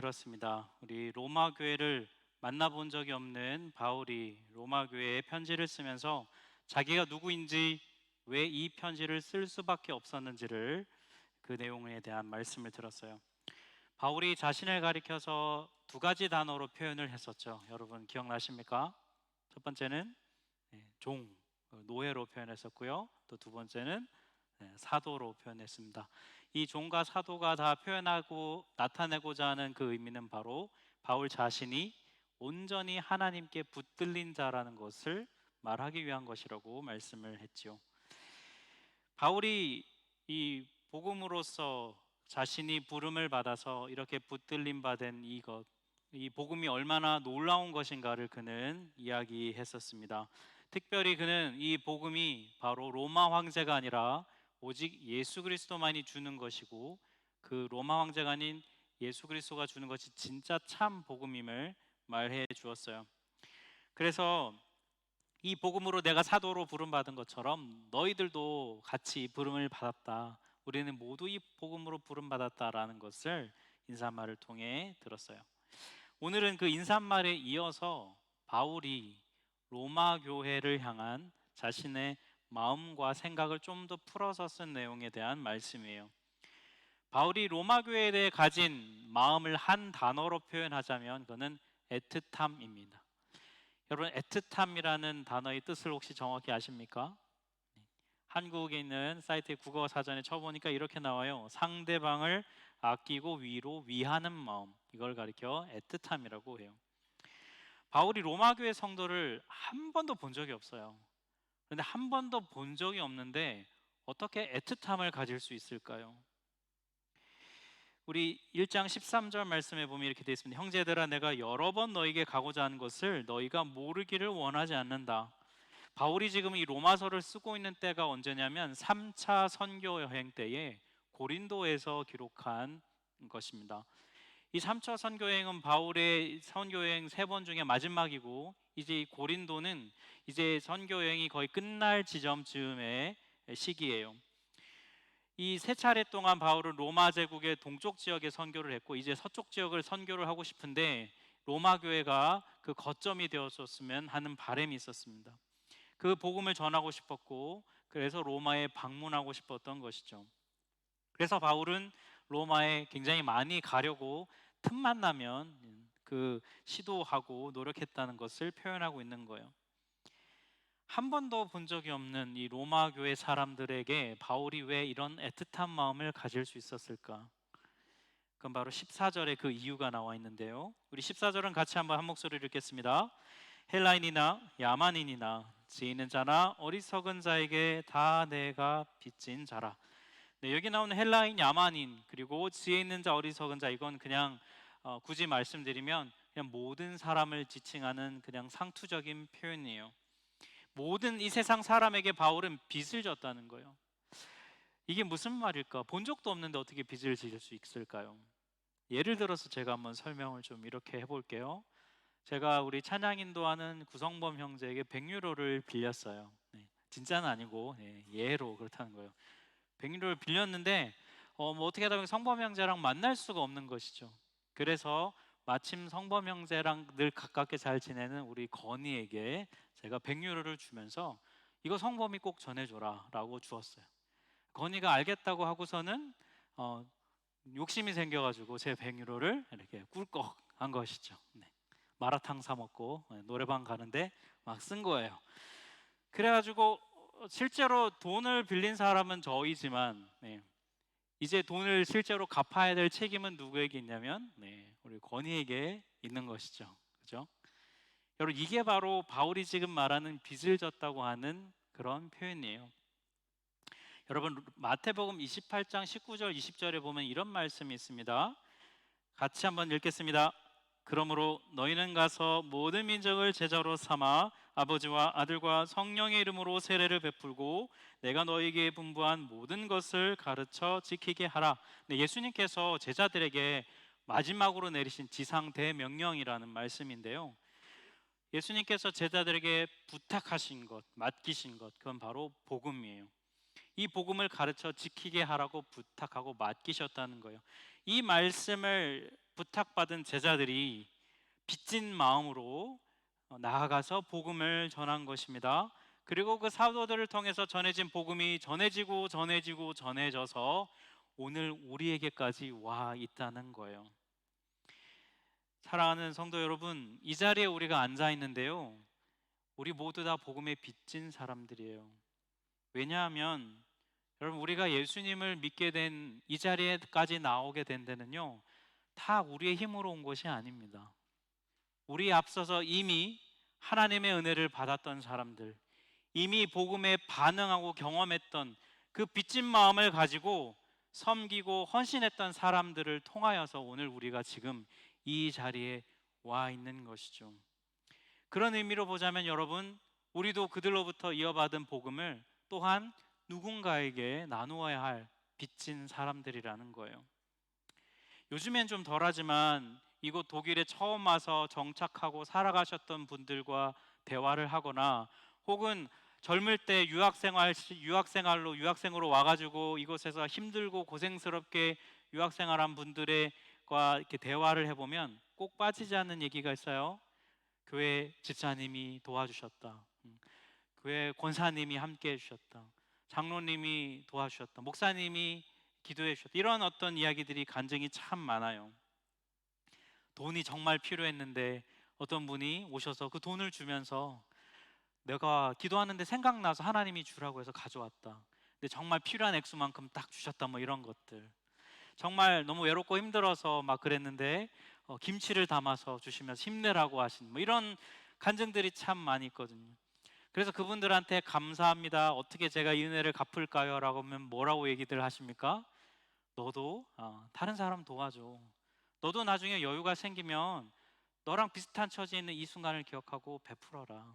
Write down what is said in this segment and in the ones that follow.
그렇습니다. 우리 로마 교회를 만나본 적이 없는 바울이 로마 교회에 편지를 쓰면서 자기가 누구인지, 왜 이 편지를 쓸 수밖에 없었는지를, 그 내용에 대한 말씀을 들었어요. 바울이 자신을 가리켜서 두 가지 단어로 표현을 했었죠. 여러분 기억나십니까? 첫 번째는 종, 노예로 표현했었고요. 또 두 번째는 사도로 표현했습니다. 이 종과 사도가 다 표현하고 나타내고자 하는 그 의미는 바로 바울 자신이 온전히 하나님께 붙들린 자라는 것을 말하기 위한 것이라고 말씀을 했지요. 바울이 이 복음으로서 자신이 부름을 받아서 이렇게 붙들림 받은 이것, 이 복음이 얼마나 놀라운 것인가를 그는 이야기했었습니다. 특별히 그는 이 복음이 바로 로마 황제가 아니라 오직 예수 그리스도만이 주는 것이고, 그 로마 황제가 아닌 예수 그리스도가 주는 것이 진짜 참 복음임을 말해 주었어요. 그래서 이 복음으로 내가 사도로 부름받은 것처럼 너희들도 같이 부름을 받았다, 우리는 모두 이 복음으로 부름받았다라는 것을 인사말을 통해 들었어요. 오늘은 그 인사말에 이어서 바울이 로마 교회를 향한 자신의 마음과 생각을 좀 더 풀어서 쓴 내용에 대한 말씀이에요. 바울이 로마 교회에 대해 가진 마음을 한 단어로 표현하자면 그는 애틋함입니다. 여러분, 애틋함이라는 단어의 뜻을 혹시 정확히 아십니까? 한국에 있는 사이트의 국어 사전에 쳐보니까 이렇게 나와요. 상대방을 아끼고 위하는 마음, 이걸 가리켜 애틋함이라고 해요. 바울이 로마 교회 성도를 한 번도 본 적이 없어요. 그런데 한 번도 본 적이 없는데 어떻게 애틋함을 가질 수 있을까요? 우리 1장 13절 말씀에 보면 이렇게 되어 있습니다. 형제들아, 내가 여러 번 너에게 가고자 하는 것을 너희가 모르기를 원하지 않는다. 바울이 지금 이 로마서를 쓰고 있는 때가 언제냐면 3차 선교 여행 때에 고린도에서 기록한 것입니다. 이 3차 선교 여행은 바울의 선교 여행 3번 중에 마지막이고, 이제 이 고린도는 이제 선교 여행이 거의 끝날 지점쯤의 시기예요. 이 3차례 동안 바울은 로마 제국의 동쪽 지역에 선교를 했고, 이제 서쪽 지역을 선교를 하고 싶은데 로마 교회가 그 거점이 되었었으면 하는 바람이 있었습니다. 그 복음을 전하고 싶었고, 그래서 로마에 방문하고 싶었던 것이죠. 그래서 바울은 로마에 굉장히 많이 가려고 틈만 나면 그 시도하고 노력했다는 것을 표현하고 있는 거예요. 한 번도 본 적이 없는 이 로마 교회 사람들에게 바울이 왜 이런 애틋한 마음을 가질 수 있었을까? 그건 바로 14절에 그 이유가 나와 있는데요. 우리 14절은 같이 한번 한 목소리를 읽겠습니다. 헬라인이나 야만인이나 지혜 있는 자나 어리석은 자에게 다 내가 빚진 자라. 네, 여기 나오는 헬라인, 야만인, 그리고 지혜 있는 자, 어리석은 자, 이건 그냥 굳이 말씀드리면 그냥 모든 사람을 지칭하는 그냥 상투적인 표현이에요. 모든 이 세상 사람에게 바울은 빚을 졌다는 거예요. 이게 무슨 말일까? 본 적도 없는데 어떻게 빚을 질 수 있을까요? 예를 들어서 제가 한번 설명을 좀 이렇게 해볼게요. 제가 우리 찬양 인도하는 구성범 형제에게 100유로를 빌렸어요. 네, 진짜는 아니고 예로 그렇다는 거예요. 100유로를 빌렸는데 뭐 어떻게 하다 보니 성범 형제랑 만날 수가 없는 것이죠. 그래서 마침 성범 형제랑 늘 가깝게 잘 지내는 우리 건희에게 제가 100유로를 주면서 이거 성범이 꼭 전해줘라 라고 주었어요. 건희가 알겠다고 하고서는 욕심이 생겨가지고 제 100유로를 이렇게 꿀꺽 한 것이죠. 네. 마라탕 사 먹고 노래방 가는데 막 쓴 거예요. 그래가지고 실제로 돈을 빌린 사람은 저이지만 이제 돈을 실제로 갚아야 될 책임은 누구에게 있냐면 우리 건희에게 있는 것이죠. 그죠? 여러분, 이게 바로 바울이 지금 말하는 빚을 졌다고 하는 그런 표현이에요. 여러분, 마태복음 28장 19절 20절에 보면 이런 말씀이 있습니다. 같이 한번 읽겠습니다. 그러므로 너희는 가서 모든 민족을 제자로 삼아 아버지와 아들과 성령의 이름으로 세례를 베풀고 내가 너희에게 분부한 모든 것을 가르쳐 지키게 하라. 네, 예수님께서 제자들에게 마지막으로 내리신 지상 대명령이라는 말씀인데요. 예수님께서 제자들에게 부탁하신 것, 맡기신 것, 그건 바로 복음이에요. 이 복음을 가르쳐 지키게 하라고 부탁하고 맡기셨다는 거예요. 이 말씀을 부탁받은 제자들이 빚진 마음으로 나아가서 복음을 전한 것입니다. 그리고 그 사도들을 통해서 전해진 복음이 전해져서 오늘 우리에게까지 와 있다는 거예요. 사랑하는 성도 여러분, 이 자리에 우리가 앉아 있는데요, 우리 모두 다 복음에 빚진 사람들이에요. 왜냐하면 여러분, 우리가 예수님을 믿게 된 이 자리에까지 나오게 된 데는요, 다 우리의 힘으로 온 것이 아닙니다. 우리 앞서서 이미 하나님의 은혜를 받았던 사람들, 이미 복음에 반응하고 경험했던 그 빚진 마음을 가지고 섬기고 헌신했던 사람들을 통하여서 오늘 우리가 지금 이 자리에 와 있는 것이죠. 그런 의미로 보자면 여러분, 우리도 그들로부터 이어받은 복음을 또한 누군가에게 나누어야 할 빚진 사람들이라는 거예요. 요즘엔 좀 덜하지만 이곳 독일에 처음 와서 정착하고 살아가셨던 분들과 대화를 하거나, 혹은 젊을 때 유학생으로 와가지고 이곳에서 힘들고 고생스럽게 유학생활한 분들과 이렇게 대화를 해보면 꼭 빠지지 않는 얘기가 있어요. 교회 집사님이 도와주셨다. 교회 권사님이 함께 해주셨다. 장로님이 도와주셨다. 목사님이 기도해 주셨다. 이런 어떤 이야기들이 간증이 참 많아요. 돈이 정말 필요했는데 어떤 분이 오셔서 그 돈을 주면서 내가 기도하는데 생각나서 하나님이 주라고 해서 가져왔다. 근데 정말 필요한 액수만큼 딱 주셨다. 뭐 이런 것들. 정말 너무 외롭고 힘들어서 막 그랬는데 김치를 담아서 주시면서 힘내라고 하신 뭐 이런 간증들이 참 많이 있거든요. 그래서 그분들한테 감사합니다, 어떻게 제가 이 은혜를 갚을까요? 라고 하면 뭐라고 얘기들 하십니까? 너도 다른 사람 도와줘. 너도 나중에 여유가 생기면 너랑 비슷한 처지에 있는 이 순간을 기억하고 베풀어라.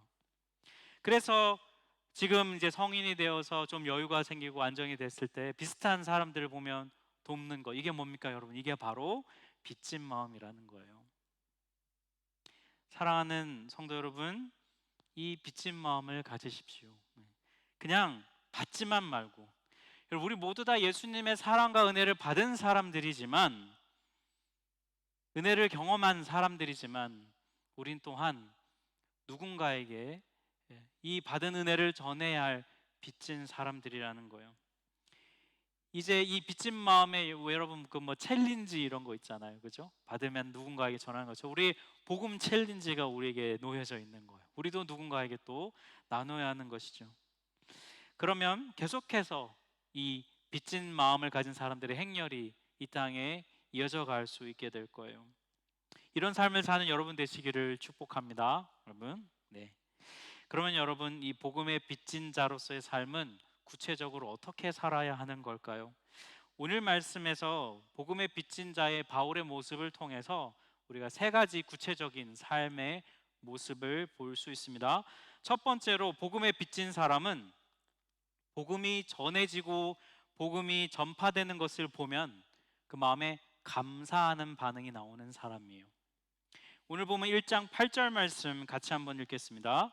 그래서 지금 이제 성인이 되어서 좀 여유가 생기고 안정이 됐을 때 비슷한 사람들을 보면 돕는 거, 이게 뭡니까 여러분? 이게 바로 빚진 마음이라는 거예요. 사랑하는 성도 여러분, 이 빚진 마음을 가지십시오. 그냥 받지만 말고. 우리 모두 다 예수님의 사랑과 은혜를 받은 사람들이지만, 은혜를 경험한 사람들이지만, 우린 또한 누군가에게 이 받은 은혜를 전해야 할 빚진 사람들이라는 거예요. 이제 이 빚진 마음에 여러분 그 뭐 챌린지 이런 거 있잖아요, 그죠? 받으면 누군가에게 전하는 거죠. 우리 복음 챌린지가 우리에게 놓여져 있는 거예요. 우리도 누군가에게 또 나눠야 하는 것이죠. 그러면 계속해서 이 빚진 마음을 가진 사람들의 행렬이 이 땅에 이어져 갈 수 있게 될 거예요. 이런 삶을 사는 여러분 되시기를 축복합니다, 여러분. 네. 그러면 여러분, 이 복음의 빚진 자로서의 삶은 구체적으로 어떻게 살아야 하는 걸까요? 오늘 말씀에서 복음의 빚진 자의 바울의 모습을 통해서 우리가 세 가지 구체적인 삶의 모습을 볼 수 있습니다. 첫 번째로, 복음의 빚진 사람은 복음이 전해지고 복음이 전파되는 것을 보면 그 마음에 감사하는 반응이 나오는 사람이에요. 오늘 보면 1장 8절 말씀 같이 한번 읽겠습니다.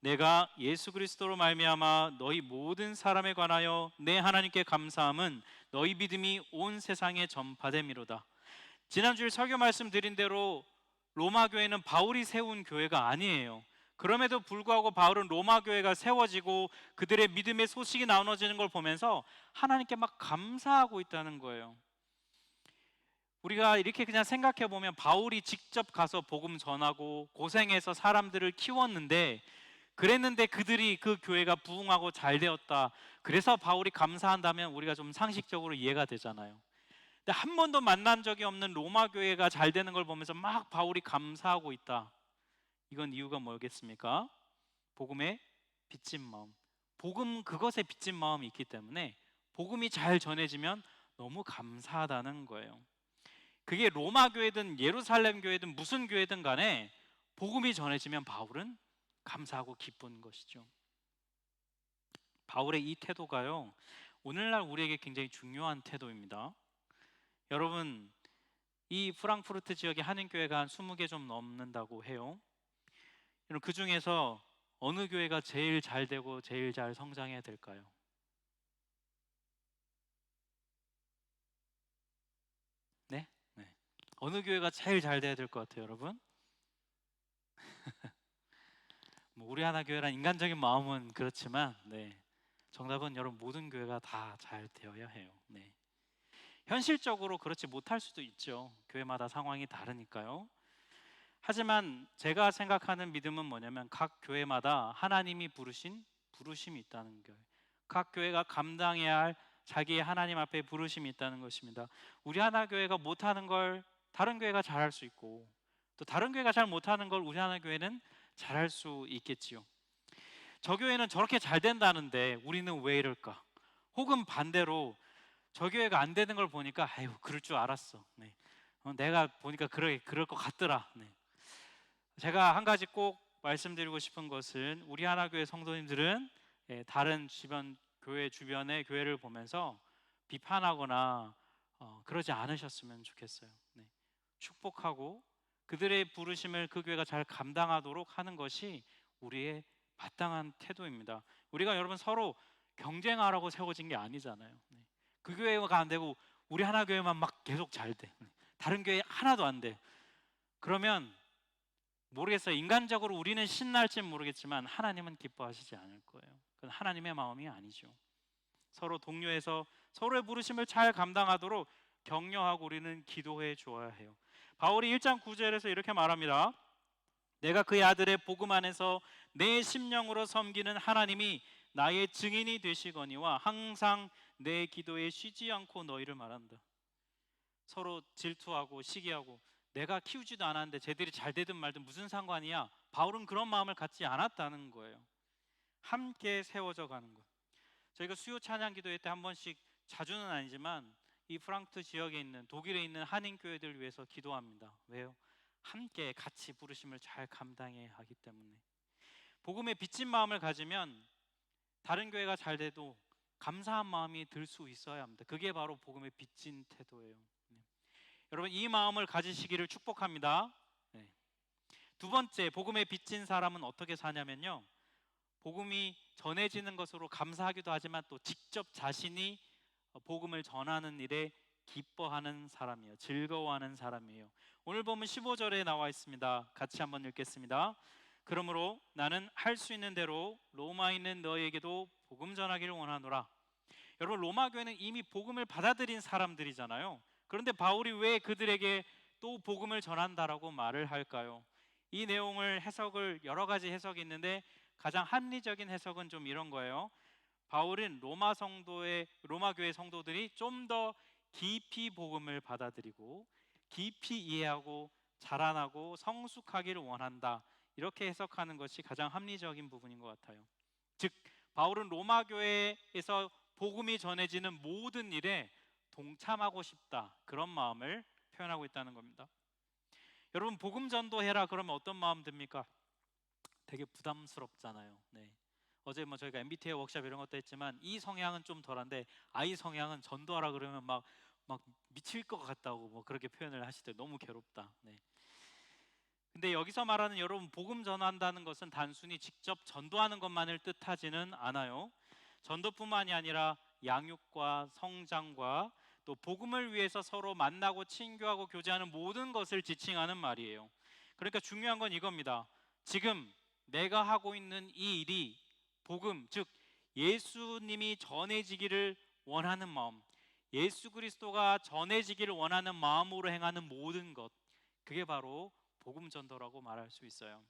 내가 예수 그리스도로 말미암아 너희 모든 사람에 관하여 내 하나님께 감사함은 너희 믿음이 온 세상에 전파됨이로다. 지난주에 설교 말씀드린 대로 로마 교회는 바울이 세운 교회가 아니에요. 그럼에도 불구하고 바울은 로마 교회가 세워지고 그들의 믿음의 소식이 나눠지는 걸 보면서 하나님께 막 감사하고 있다는 거예요. 우리가 이렇게 그냥 생각해 보면 바울이 직접 가서 복음 전하고 고생해서 사람들을 키웠는데, 그랬는데 그들이 그 교회가 부흥하고 잘 되었다, 그래서 바울이 감사한다면 우리가 좀 상식적으로 이해가 되잖아요. 근데 한 번도 만난 적이 없는 로마 교회가 잘 되는 걸 보면서 막 바울이 감사하고 있다. 이건 이유가 뭐겠습니까? 복음의 빚진 마음. 복음 그것에 빚진 마음이 있기 때문에 복음이 잘 전해지면 너무 감사하다는 거예요. 그게 로마 교회든 예루살렘 교회든 무슨 교회든 간에 복음이 전해지면 바울은 감사하고 기쁜 것이죠. 바울의 이 태도가요, 오늘날 우리에게 굉장히 중요한 태도입니다. 여러분, 이 프랑크푸르트 지역에 한인교회가 한 20개 좀 넘는다고 해요. 여러분, 그 중에서 어느 교회가 제일 잘 되고 제일 잘 성장해야 될까요? 네? 네. 어느 교회가 제일 잘 돼야 될 것 같아요, 여러분? 뭐 우리 하나 교회란 인간적인 마음은 그렇지만, 네, 정답은 여러분 모든 교회가 다 잘 되어야 해요. 네. 현실적으로 그렇지 못할 수도 있죠. 교회마다 상황이 다르니까요. 하지만 제가 생각하는 믿음은 뭐냐면 각 교회마다 하나님이 부르신 부르심이 있다는 거예요. 각 교회가 감당해야 할 자기의 하나님 앞에 부르심이 있다는 것입니다. 우리 하나 교회가 못하는 걸 다른 교회가 잘할 수 있고, 또 다른 교회가 잘 못하는 걸 우리 하나 교회는 잘할 수 있겠지요. 저 교회는 저렇게 잘 된다는데 우리는 왜 이럴까? 혹은 반대로 저 교회가 안 되는 걸 보니까 아유 그럴 줄 알았어. 네. 내가 보니까 그럴 것 같더라. 네. 제가 한 가지 꼭 말씀드리고 싶은 것은 우리 하나교회 성도님들은 다른 주변 교회 주변의 교회를 보면서 비판하거나 그러지 않으셨으면 좋겠어요. 네. 축복하고 그들의 부르심을 그 교회가 잘 감당하도록 하는 것이 우리의 마땅한 태도입니다. 우리가 여러분 서로 경쟁하라고 세워진 게 아니잖아요. 네. 그 교회가 안 되고 우리 하나 교회만 막 계속 잘 돼. 다른 교회 하나도 안 돼. 그러면 모르겠어요. 인간적으로 우리는 신날지 모르겠지만 하나님은 기뻐하시지 않을 거예요. 그건 하나님의 마음이 아니죠. 서로 동료해서 서로의 부르심을 잘 감당하도록 격려하고 우리는 기도해 주어야 해요. 바울이 1장 9절에서 이렇게 말합니다. 내가 그의 아들의 복음 안에서 내 심령으로 섬기는 하나님이 나의 증인이 되시거니와 항상 내 기도에 쉬지 않고 너희를 말한다. 서로 질투하고 시기하고 내가 키우지도 않았는데 쟤들이 잘 되든 말든 무슨 상관이야. 바울은 그런 마음을 갖지 않았다는 거예요. 함께 세워져 가는 것. 저희가 수요 찬양 기도회 때 한 번씩, 자주는 아니지만 이 프랑크푸르트 지역에 있는 독일에 있는 한인 교회들을 위해서 기도합니다. 왜요? 함께 같이 부르심을 잘 감당해야 하기 때문에. 복음에 빚진 마음을 가지면 다른 교회가 잘 돼도 감사한 마음이 들 수 있어야 합니다. 그게 바로 복음에 빚진 태도예요. 네. 여러분 이 마음을 가지시기를 축복합니다. 네. 두 번째, 복음에 빚진 사람은 어떻게 사냐면요, 복음이 전해지는 것으로 감사하기도 하지만 또 직접 자신이 복음을 전하는 일에 기뻐하는 사람이에요. 즐거워하는 사람이에요. 오늘 보면 15절에 나와 있습니다. 같이 한번 읽겠습니다. 그러므로 나는 할 수 있는 대로 로마에 있는 너에게도 복음 전하기를 원하노라. 여러분 로마 교회는 이미 복음을 받아들인 사람들이잖아요. 그런데 바울이 왜 그들에게 또 복음을 전한다라고 말을 할까요? 이 내용을 해석을 여러 가지 해석이 있는데 가장 합리적인 해석은 좀 이런 거예요. 바울은 로마 교회 성도들이 좀 더 깊이 복음을 받아들이고 깊이 이해하고 자라나고 성숙하기를 원한다. 이렇게 해석하는 것이 가장 합리적인 부분인 것 같아요. 즉 바울은 로마 교회에서 복음이 전해지는 모든 일에 동참하고 싶다, 그런 마음을 표현하고 있다는 겁니다. 여러분 복음 전도해라 그러면 어떤 마음 듭니까? 되게 부담스럽잖아요. 네. 어제 뭐 저희가 MBTI 워크숍 이런 것도 했지만 이 성향은 좀 덜한데 I 성향은 전도하라 그러면 막 미칠 것 같다고 뭐 그렇게 표현을 하시더라고요. 너무 괴롭다. 네. 근데 여기서 말하는 여러분 복음 전한다는 것은 단순히 직접 전도하는 것만을 뜻하지는 않아요. 전도뿐만이 아니라 양육과 성장과 또 복음을 위해서 서로 만나고 친교하고 교제하는 모든 것을 지칭하는 말이에요. 그러니까 중요한 건 이겁니다. 지금 내가 하고 있는 이 일이 복음, 즉 예수님이 전해지기를 원하는 마음, 예수 그리스도가 전해지기를 원하는 마음으로 행하는 모든 것, 그게 바로 복음 전도라고 말할 수 있어요.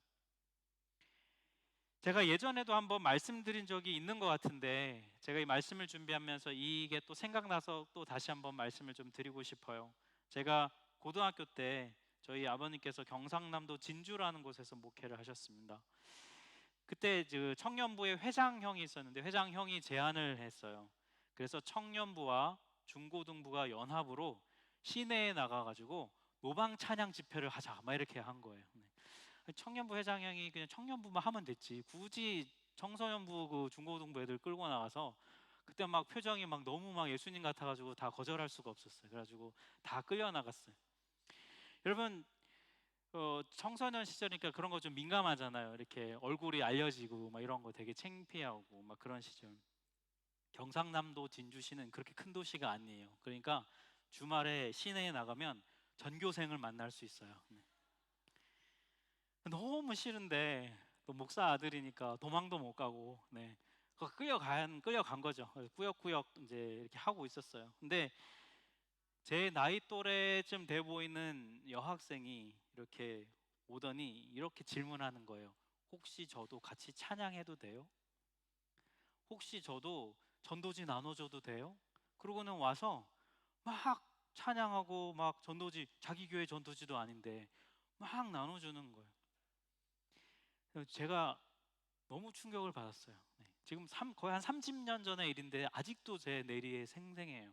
제가 예전에도 한번 말씀드린 적이 있는 것 같은데 제가 이 말씀을 준비하면서 이게 또 생각나서 또 다시 한번 말씀을 좀 드리고 싶어요. 제가 고등학교 때 저희 아버님께서 경상남도 진주라는 곳에서 목회를 하셨습니다. 그때 그 청년부의 회장형이 있었는데 회장형이 제안을 했어요. 그래서 청년부와 중고등부가 연합으로 시내에 나가가지고 노방 찬양 집회를 하자 막 이렇게 한 거예요. 네. 청년부 회장형이 그냥 청년부만 하면 됐지 굳이 청소년부 그 중고등부 애들 끌고 나가서, 그때 막 표정이 막 너무 막 예수님 같아가지고 다 거절할 수가 없었어요. 그래가지고 다 끌려 나갔어요. 여러분 청소년 시절이니까 그런 거 좀 민감하잖아요. 이렇게 얼굴이 알려지고 막 이런 거 되게 창피하고 막 그런 시절. 경상남도 진주시는 그렇게 큰 도시가 아니에요. 그러니까 주말에 시내에 나가면 전교생을 만날 수 있어요. 네. 너무 싫은데 또 목사 아들이니까 도망도 못 가고, 네. 끌려간 거죠. 꾸역꾸역 이제 이렇게 하고 있었어요. 근데 제 나이 또래쯤 돼 보이는 여학생이 이렇게 오더니 이렇게 질문하는 거예요. 혹시 저도 같이 찬양해도 돼요? 혹시 저도 전도지 나눠줘도 돼요? 그러고는 와서 막 찬양하고 막 전도지, 자기 교회 전도지도 아닌데 막 나눠주는 거예요. 그래서 제가 너무 충격을 받았어요. 네. 지금 거의 한 30년 전의 일인데 아직도 제 뇌리에 생생해요.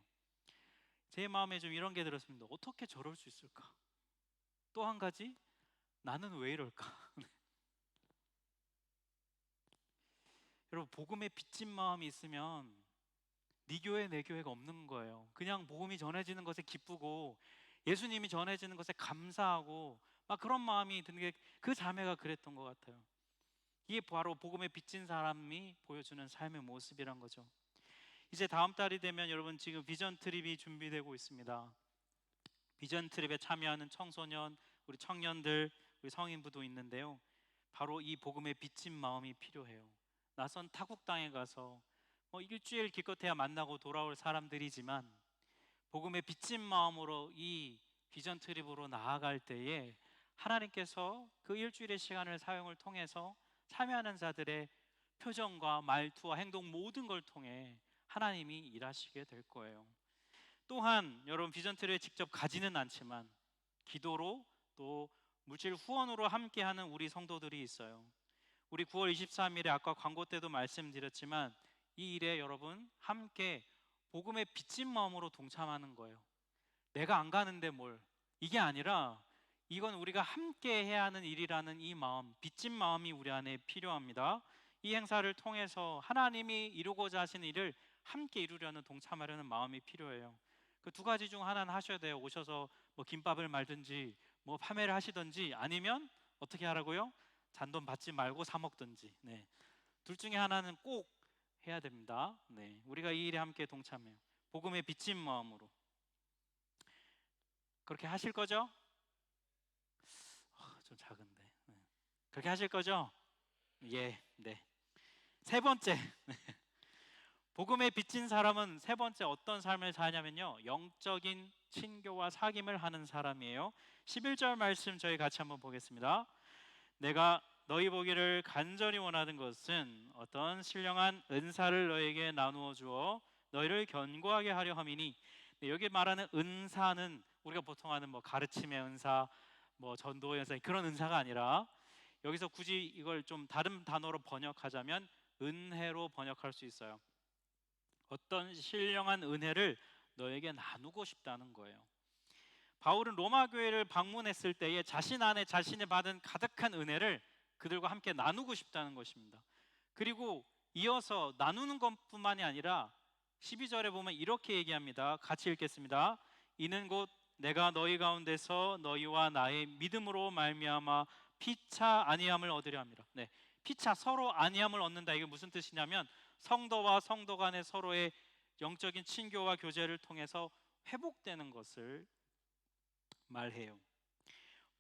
제 마음에 좀 이런 게 들었습니다. 어떻게 저럴 수 있을까? 또 한 가지, 나는 왜 이럴까? 여러분, 복음에 빚진 마음이 있으면 네 교회 내 교회가 없는 거예요. 그냥 복음이 전해지는 것에 기쁘고 예수님이 전해지는 것에 감사하고 막 그런 마음이 드는 게 그 자매가 그랬던 것 같아요. 이게 바로 복음에 빚진 사람이 보여주는 삶의 모습이란 거죠. 이제 다음 달이 되면 여러분, 지금 비전 트립이 준비되고 있습니다. 비전 트립에 참여하는 청소년, 우리 청년들, 우리 성인부도 있는데요. 바로 이 복음에 빚진 마음이 필요해요. 낯선 타국 땅에 가서 일주일 기껏해야 만나고 돌아올 사람들이지만 복음에 빚진 마음으로 이 비전 트립으로 나아갈 때에 하나님께서 그 일주일의 시간을 사용을 통해서 참여하는 자들의 표정과 말투와 행동 모든 걸 통해 하나님이 일하시게 될 거예요. 또한 여러분, 비전 트립에 직접 가지는 않지만 기도로 또 물질 후원으로 함께하는 우리 성도들이 있어요. 우리 9월 23일에 아까 광고 때도 말씀드렸지만 이 일에 여러분 함께 복음의 빚진 마음으로 동참하는 거예요. 내가 안 가는데 뭘, 이게 아니라 이건 우리가 함께 해야 하는 일이라는 이 마음, 빚진 마음이 우리 안에 필요합니다. 이 행사를 통해서 하나님이 이루고자 하시는 일을 함께 이루려는, 동참하려는 마음이 필요해요. 그 두 가지 중 하나는 하셔야 돼요. 오셔서 뭐 김밥을 말든지 뭐 판매를 하시든지, 아니면 어떻게 하라고요? 잔돈 받지 말고 사 먹든지. 네. 둘 중에 하나는 꼭 해야 됩니다. 네. 우리가 이 일에 함께 동참해요. 복음의 빚진 마음으로. 그렇게 하실 거죠? 좀 작은데. 네. 그렇게 하실 거죠? 예, 네. 세 번째, 복음에 빚진 사람은 세 번째 어떤 삶을 사냐면요, 영적인 친교와 사귐을 하는 사람이에요. 11절 말씀 저희 같이 한번 보겠습니다. 내가 너희 보기를 간절히 원하는 것은 어떤 신령한 은사를 너에게 나누어 주어 너희를 견고하게 하려 함이니. 네, 여기 말하는 은사는 우리가 보통 하는 뭐 가르침의 은사, 뭐 전도의 은사, 그런 은사가 아니라 여기서 굳이 이걸 좀 다른 단어로 번역하자면 은혜로 번역할 수 있어요. 어떤 신령한 은혜를 너에게 나누고 싶다는 거예요. 바울은 로마 교회를 방문했을 때에 자신 안에 자신이 받은 가득한 은혜를 그들과 함께 나누고 싶다는 것입니다. 그리고 이어서 나누는 것뿐만이 아니라 12절에 보면 이렇게 얘기합니다. 같이 읽겠습니다. 이는 곧 내가 너희 가운데서 너희와 나의 믿음으로 말미암아 피차 안위함을 얻으려 함이라. 네, 피차, 서로 안위함을 얻는다. 이게 무슨 뜻이냐면 성도와 성도 간의 서로의 영적인 친교와 교제를 통해서 회복되는 것을 말해요.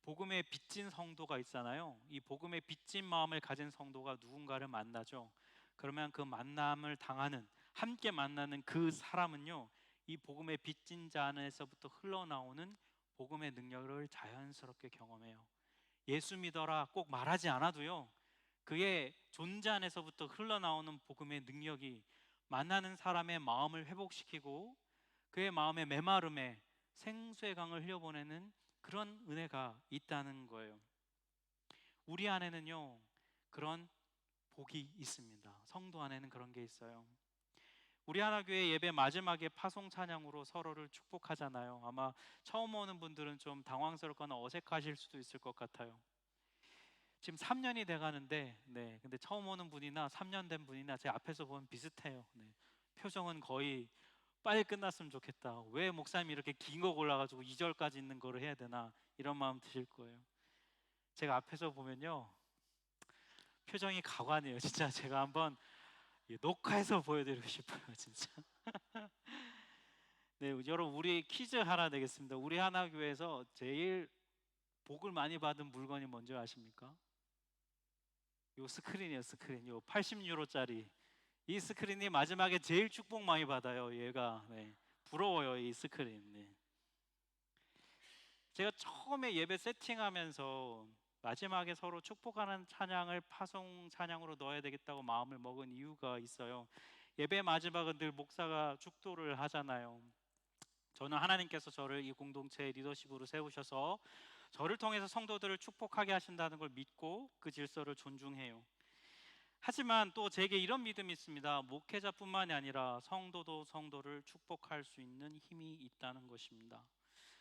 복음에 빚진 성도가 있잖아요. 이 복음에 빚진 마음을 가진 성도가 누군가를 만나죠. 그러면 그 만남을 당하는, 함께 만나는 그 사람은요, 이 복음의 빚진 자 안에서부터 흘러나오는 복음의 능력을 자연스럽게 경험해요. 예수 믿어라 꼭 말하지 않아도요, 그의 존재 안에서부터 흘러나오는 복음의 능력이 만나는 사람의 마음을 회복시키고 그의 마음의 메마름에 생수의 강을 흘려보내는 그런 은혜가 있다는 거예요. 우리 안에는요, 그런 복이 있습니다. 성도 안에는 그런 게 있어요. 우리 하나교회 예배 마지막에 파송 찬양으로 서로를 축복하잖아요. 아마 처음 오는 분들은 좀 당황스럽거나 어색하실 수도 있을 것 같아요. 지금 3년이 돼가는데, 네, 근데 처음 오는 분이나 3년 된 분이나 제 앞에서 보면 비슷해요. 네, 표정은 거의 빨리 끝났으면 좋겠다. 왜 목사님이 이렇게 긴 거 골라가지고 2절까지 있는 거를 해야 되나, 이런 마음 드실 거예요. 제가 앞에서 보면요, 표정이 가관이에요. 진짜 제가 한번 녹화해서 보여드리고 싶어요. 진짜. 네, 여러분 우리 퀴즈 하나 되겠습니다. 우리 하나교회에서 제일 복을 많이 받은 물건이 뭔지 아십니까? 요 스크린이에요, 스크린. 요 80유로짜리. 이 스크린이 마지막에 제일 축복 많이 받아요. 얘가. 네. 부러워요, 이 스크린. 네. 제가 처음에 예배 세팅하면서 마지막에 서로 축복하는 찬양을 파송 찬양으로 넣어야 되겠다고 마음을 먹은 이유가 있어요. 예배 마지막은 늘 목사가 축도를 하잖아요. 저는 하나님께서 저를 이 공동체의 리더십으로 세우셔서 저를 통해서 성도들을 축복하게 하신다는 걸 믿고 그 질서를 존중해요. 하지만 또 제게 이런 믿음이 있습니다. 목회자뿐만이 아니라 성도도 성도를 축복할 수 있는 힘이 있다는 것입니다.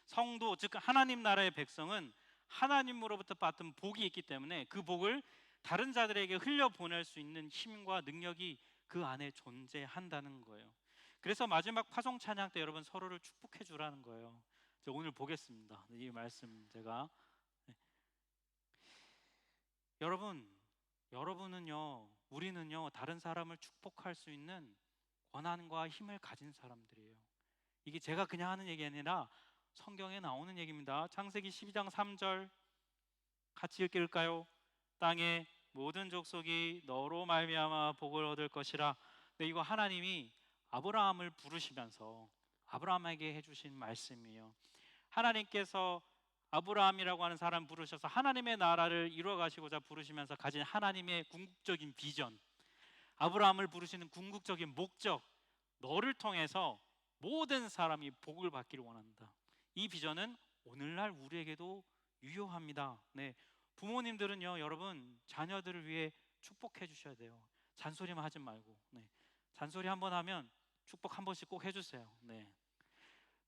성도, 즉 하나님 나라의 백성은 하나님으로부터 받은 복이 있기 때문에 그 복을 다른 자들에게 흘려보낼 수 있는 힘과 능력이 그 안에 존재한다는 거예요. 그래서 마지막 파송 찬양 때 여러분 서로를 축복해 주라는 거예요. 오늘 보겠습니다. 이 말씀 제가. 네. 여러분은요, 우리는요, 다른 사람을 축복할 수 있는 권한과 힘을 가진 사람들이에요. 이게 제가 그냥 하는 얘기 아니라 성경에 나오는 얘기입니다. 창세기 12장 3절 같이 읽을까요? 땅의 모든 족속이 너로 말미암아 복을 얻을 것이라. 네, 이거 하나님이 아브라함을 부르시면서 아브라함에게 해주신 말씀이에요. 하나님께서 아브라함이라고 하는 사람 부르셔서 하나님의 나라를 이루어 가시고자 부르시면서 가진 하나님의 궁극적인 비전, 아브라함을 부르시는 궁극적인 목적, 너를 통해서 모든 사람이 복을 받기를 원한다. 이 비전은 오늘날 우리에게도 유효합니다. 네, 부모님들은요, 여러분 자녀들을 위해 축복해 주셔야 돼요. 잔소리만 하지 말고. 네, 잔소리 한번 하면 축복 한 번씩 꼭 해주세요. 네,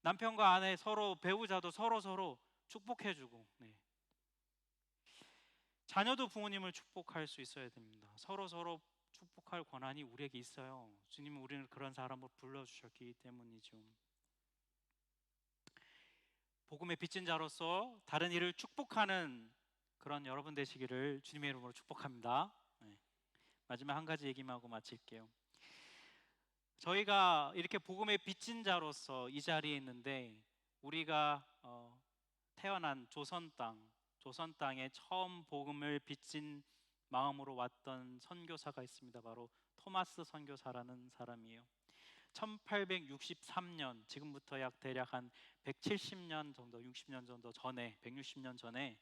남편과 아내 서로 배우자도 서로 축복해주고, 네, 자녀도 부모님을 축복할 수 있어야 됩니다. 서로 축복할 권한이 우리에게 있어요. 주님은 우리를 그런 사람으로 불러주셨기 때문이죠. 복음의 빚진 자로서 다른 이를 축복하는 그런 여러분 되시기를 주님의 이름으로 축복합니다. 네. 마지막 한 가지 얘기만 하고 마칠게요. 저희가 이렇게 복음의 빚진 자로서 이 자리에 있는데 우리가 태어난 조선 땅에 처음 복음을 빚진 마음으로 왔던 선교사가 있습니다. 바로 토마스 선교사라는 사람이에요. 1863년, 지금부터 대략 한 170년 정도, 60년 정도 전에, 160년 전에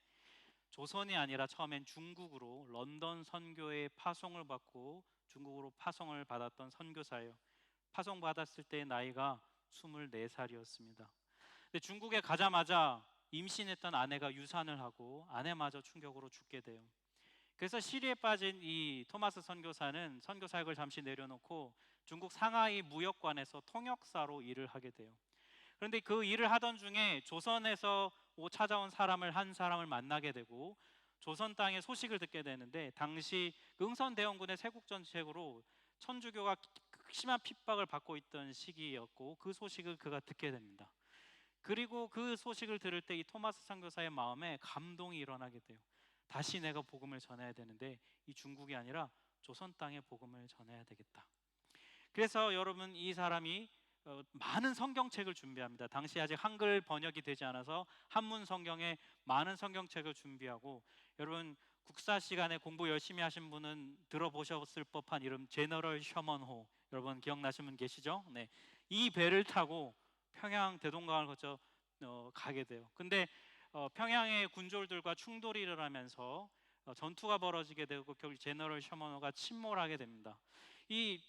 조선이 아니라 처음엔 중국으로 런던 선교의 파송을 받고 중국으로 파송을 받았던 선교사예요. 파송 받았을 때 나이가 24살이었습니다. 근데 중국에 가자마자 임신했던 아내가 유산을 하고 아내마저 충격으로 죽게 돼요. 그래서 시리에 빠진 이 토마스 선교사는 선교 사역을 잠시 내려놓고 중국 상하이 무역관에서 통역사로 일을 하게 돼요. 그런데 그 일을 하던 중에 조선에서 찾아온 한 사람을 만나게 되고 조선 땅의 소식을 듣게 되는데 당시 응선대원군의 세국정책으로 천주교가 심한 핍박을 받고 있던 시기였고 그 소식을 그가 듣게 됩니다. 그리고 그 소식을 들을 때 이 토마스 선교사의 마음에 감동이 일어나게 돼요. 다시 내가 복음을 전해야 되는데 이 중국이 아니라 조선 땅에 복음을 전해야 되겠다. 그래서 여러분 이 사람이 많은 성경책을 준비합니다. 당시 아직 한글 번역이 되지 않아서 한문 성경에 많은 성경책을 준비하고, 여러분 국사 시간에 공부 열심히 하신 분은 들어보셨을 법한 이름 제너럴 셔먼호, 여러분 기억나시는 분 계시죠? 네, 이 배를 타고 평양 대동강을 거쳐 가게 돼요. 근데 평양의 군졸들과 충돌이 일어나면서 전투가 벌어지게 되고 결국 제너럴 셔먼호가 침몰하게 됩니다. 이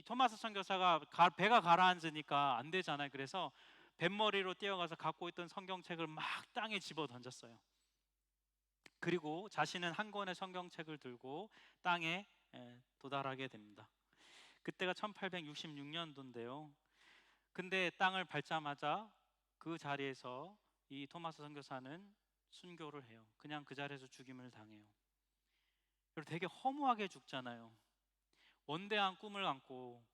토마스 선교사가 배가 가라앉으니까 안 되잖아요. 그래서 뱃머리로 뛰어가서 갖고 있던 성경책을 막 땅에 집어 던졌어요. 그리고 자신은 한 권의 성경책을 들고 땅에 도달하게 됩니다. 그때가 1866년도인데요. 근데 땅을 밟자마자 그 자리에서 이 토마스 선교사는 순교를 해요. 그냥 그 자리에서 죽임을 당해요. 그리고 되게 허무하게 죽잖아요. 원대한 꿈을 안고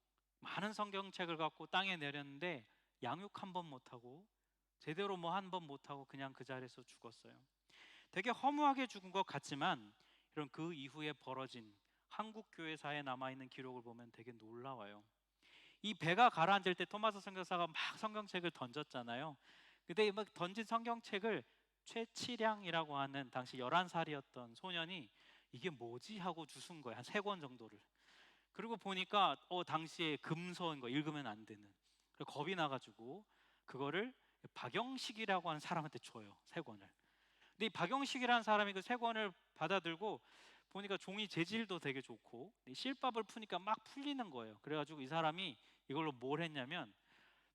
많은 성경책을 갖고 땅에 내렸는데 양육 한 번 못하고 제대로 뭐 한 번 못하고 그냥 그 자리에서 죽었어요. 되게 허무하게 죽은 것 같지만 이런 그 이후에 벌어진 한국 교회사에 남아있는 기록을 보면 되게 놀라워요. 이 배가 가라앉을 때 토마스 선교사가 막 성경책을 던졌잖아요. 근데 이 막 던진 성경책을 최치량이라고 하는 당시 11살이었던 소년이 이게 뭐지 하고 주운 거예요. 한 3권 정도를. 그리고 보니까 당시에 금서인 거, 읽으면 안 되는. 그래서 겁이 나가지고 그거를 박영식이라고 하는 사람한테 줘요, 3권을. 근데 이 박영식이라는 사람이 그 3권을 받아들고 보니까 종이 재질도 되게 좋고 이 실밥을 푸니까 막 풀리는 거예요. 그래가지고 이 사람이 이걸로 뭘 했냐면,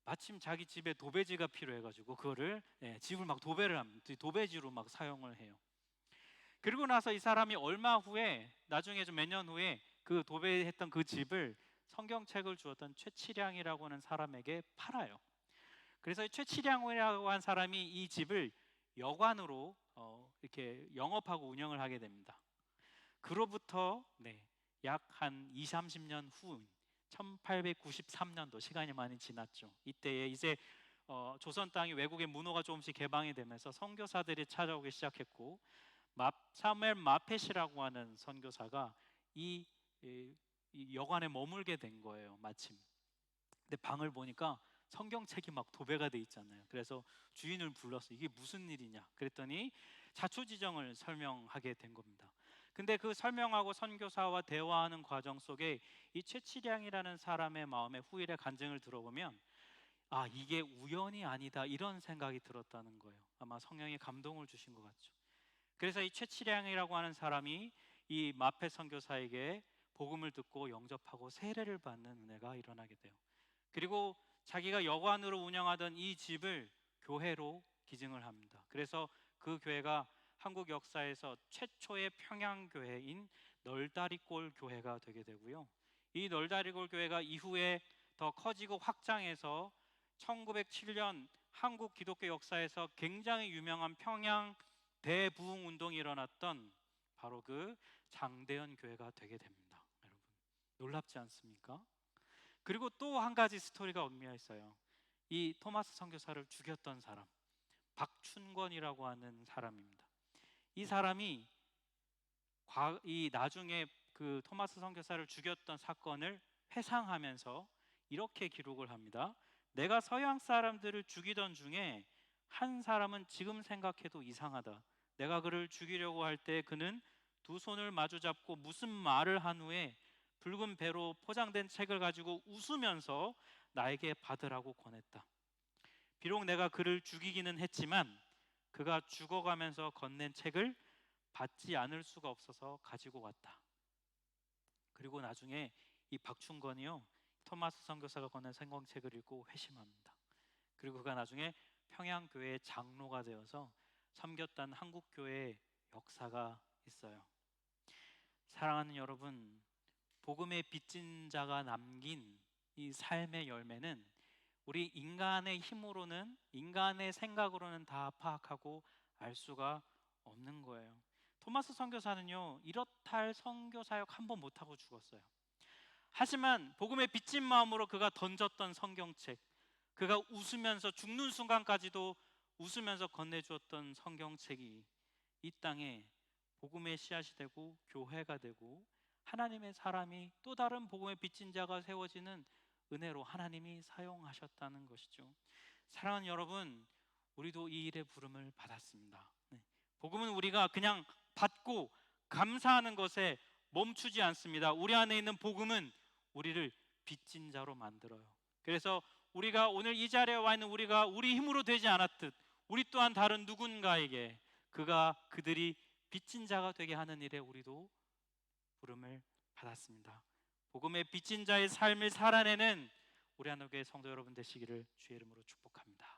마침 자기 집에 도배지가 필요해가지고 그거를 집을 막 도배를 합니다. 도배지로 막 사용을 해요. 그리고 나서 이 사람이 얼마 후에, 나중에 좀 몇 년 후에 그 도배했던 그 집을 성경책을 주었던 최치량이라고 하는 사람에게 팔아요. 그래서 이 최치량이라고 하는 사람이 이 집을 여관으로 이렇게 영업하고 운영을 하게 됩니다. 그로부터 약 한 2, 30년 후인 1893년도, 시간이 많이 지났죠. 이때에 이제 조선 땅이 외국의 문호가 조금씩 개방이 되면서 선교사들이 찾아오기 시작했고, 사무엘 마펫이라고 하는 선교사가 이, 이 여관에 머물게 된 거예요, 마침. 근데 방을 보니까 성경책이 막 도배가 돼 있잖아요. 그래서 주인을 불러서 이게 무슨 일이냐 그랬더니 자초지정을 설명하게 된 겁니다. 근데 그 설명하고 선교사와 대화하는 과정 속에 이 최치량이라는 사람의 마음에 후일의 간증을 들어보면, 아, 이게 우연이 아니다, 이런 생각이 들었다는 거예요. 아마 성령이 감동을 주신 것 같죠. 그래서 이 최치량이라고 하는 사람이 이 마페 선교사에게 복음을 듣고 영접하고 세례를 받는 은혜가 일어나게 돼요. 그리고 자기가 여관으로 운영하던 이 집을 교회로 기증을 합니다. 그래서 그 교회가 한국 역사에서 최초의 평양교회인 널다리골 교회가 되게 되고요. 이 널다리골 교회가 이후에 더 커지고 확장해서 1907년 한국 기독교 역사에서 굉장히 유명한 평양 대부흥 운동이 일어났던 바로 그 장대현 교회가 되게 됩니다. 여러분, 놀랍지 않습니까? 그리고 또 한 가지 스토리가 얽매여 있어요. 이 토마스 선교사를 죽였던 사람, 박춘권이라고 하는 사람입니다. 이 사람이 이 나중에 그 토마스 선교사를 죽였던 사건을 회상하면서 이렇게 기록을 합니다. 내가 서양 사람들을 죽이던 중에 한 사람은 지금 생각해도 이상하다. 내가 그를 죽이려고 할 때 그는 두 손을 마주 잡고 무슨 말을 한 후에 붉은 배로 포장된 책을 가지고 웃으면서 나에게 받으라고 권했다. 비록 내가 그를 죽이기는 했지만 그가 죽어가면서 건넨 책을 받지 않을 수가 없어서 가지고 왔다. 그리고 나중에 이 박충건이요, 토마스 선교사가 건넨 성경책을 읽고 회심합니다. 그리고 그가 나중에 평양교회의 장로가 되어서 섬겼던 한국교회의 역사가 있어요. 사랑하는 여러분, 복음의 빚진 자가 남긴 이 삶의 열매는 우리 인간의 힘으로는, 인간의 생각으로는 다 파악하고 알 수가 없는 거예요. 토마스 선교사는요, 이렇다 할 선교사역 한 번 못하고 죽었어요. 하지만 복음의 빚진 마음으로 그가 던졌던 성경책, 그가 웃으면서 죽는 순간까지도 웃으면서 건네주었던 성경책이 이 땅에 복음의 씨앗이 되고 교회가 되고 하나님의 사람이 또 다른 복음의 빚진 자가 세워지는 은혜로 하나님이 사용하셨다는 것이죠. 사랑하는 여러분, 우리도 이 일의 부름을 받았습니다. 복음은 우리가 그냥 받고 감사하는 것에 멈추지 않습니다. 우리 안에 있는 복음은 우리를 빚진 자로 만들어요. 그래서 우리가 오늘 이 자리에 와 있는 우리가 우리 힘으로 되지 않았듯 우리 또한 다른 누군가에게 그들이 빚진 자가 되게 하는 일에 우리도 부름을 받았습니다. 복음의 빚진 자의 삶을 살아내는 우리 한국교회 성도 여러분 되시기를 주의 이름으로 축복합니다.